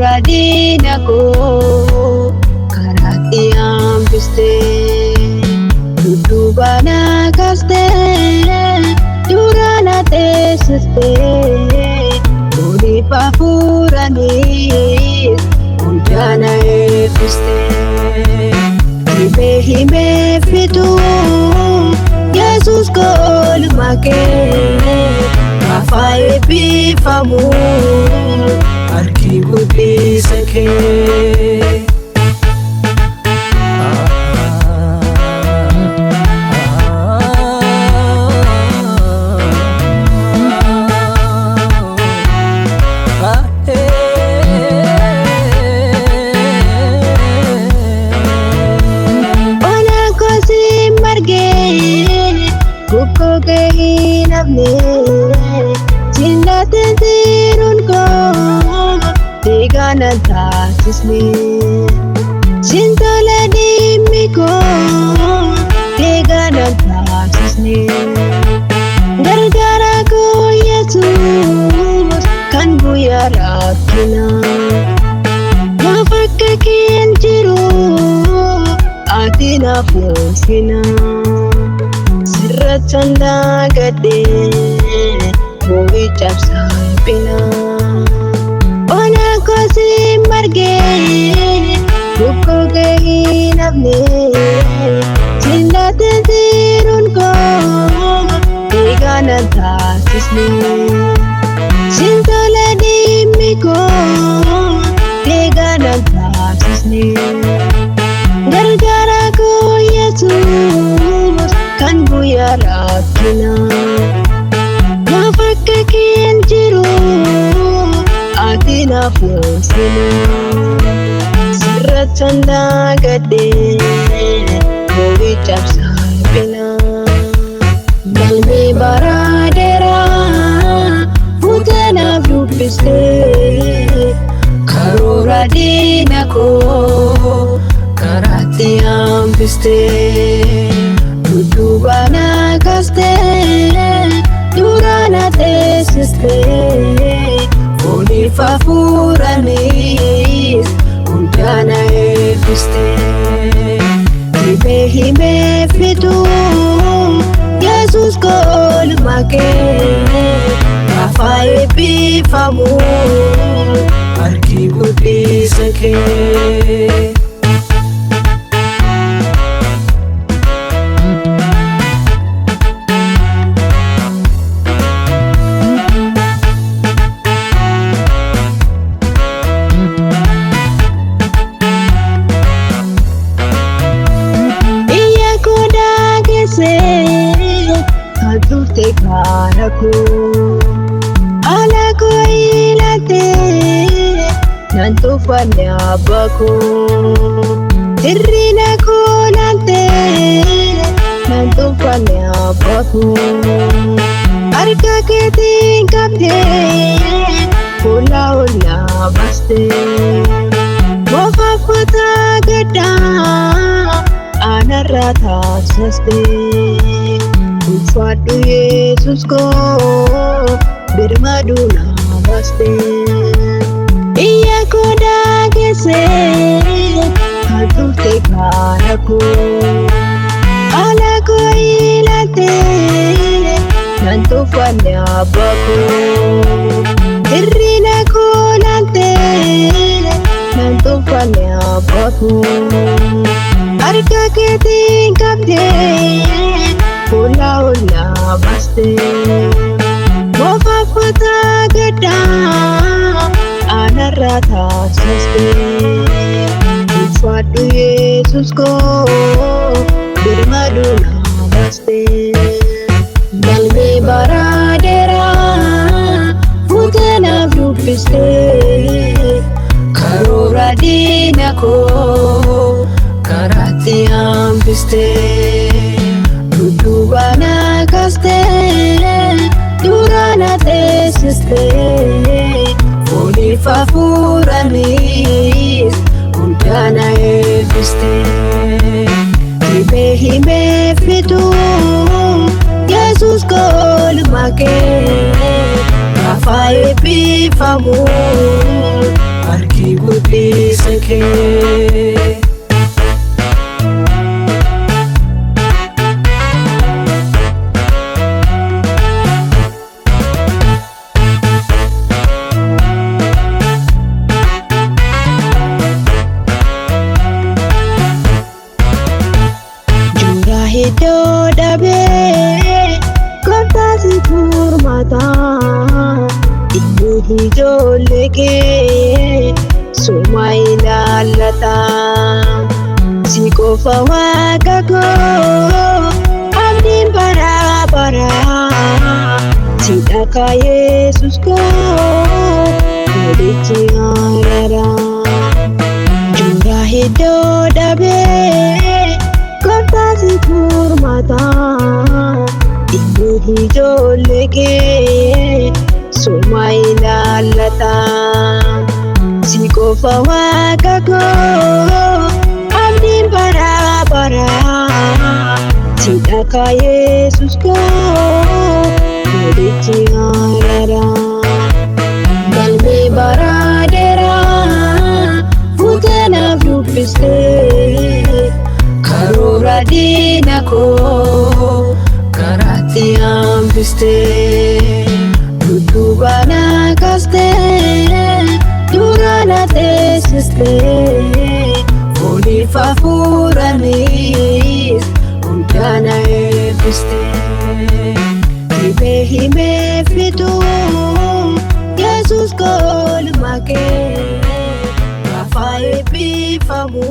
karoora diina koo karaatti hambistee dudduuba na kaastee dura na teessistee oliif hafuuraniis hundaa na eebbistee himee fituu Yesuus koo oolmaa kee afaan eebbifamu harki guddisa kee. Cintatin tirun kau Tiganan taasisni Cintola dimiko Tiganan taasisni Gargara ku Yesus Kan buya rakkina Mafakkakin jiru Ati nafuusina Sirratanda gade Boy cabsa pina Ona kosi marge Buko gahi nabne Cinta tirun ko Tigana taasisni Cintola dimiko Tigana taasisni Gargara ku Yesus Kan buya rakkina Mafakkakin jiru Ati nafuusina Sirratanda gade Boy cabsa pina Balmi baradera Futanaaf dubbistee Karoora diina koo karaatti hambistee dudduuba na kaastee dura na teessistee oliif hafuuraniis hundaa na eebbistee himee fituu Yesuus koo oolmaa kee afaan eebbifamu harki guddisa kee. Adurte karaku Alaku ilate Nantu fanyabaku Dirina ku nante Nantu fanyabaku Harka keetiin qabde Hula hula baste Mofaffata gaddaa Anarra taasisaste Ufadhu Yesus koo birmadu na baaste Iyya koo dhageessee Adurte karaa koo Ala koo ilaaltee Nan tuffanne abbaa koo Hirrina koo laaltee Nan tuffanne abbaa koo Harka keetiin qabdee Hula hula baste Mofaffata gaddaa Anarra taasisaste Ufadhu Yesus koo birmadu na baaste Balmi baradera Futanaaf dubbistee Karoora diina koo karaatti hambistee dudduuba na kaastee dura na teessistee oliif hafuuraniis hundaa na eebbistee himee fituu Yesuus koo oolmaa kee afaan eebbifamu harki kee. Iddoo dhabee gooftaasi furmaataa inni ijoollee kee suma ilaallata. Si qofa Waaqa koo abdiin bara baraa si dhaka Yesuus koo godichi araara. Jura iddoo dhabee gooftaasi furmaataa inni ijoollee kee suma ilaallata. Si qofa Waaqa koo abdiin bara baraa si dhaka Yesuus koo godichi araara. Galmee bara dheeraa fuutee naaf dubbistee karoora diina koo karaatti hambistee. Dudduuba na kaastee dura na teessistee fooniif hafuuraanis hunda na eebbistee. Dhibee himee fixuu Yesuus koo oolmaa kee gaafa eebbifamu.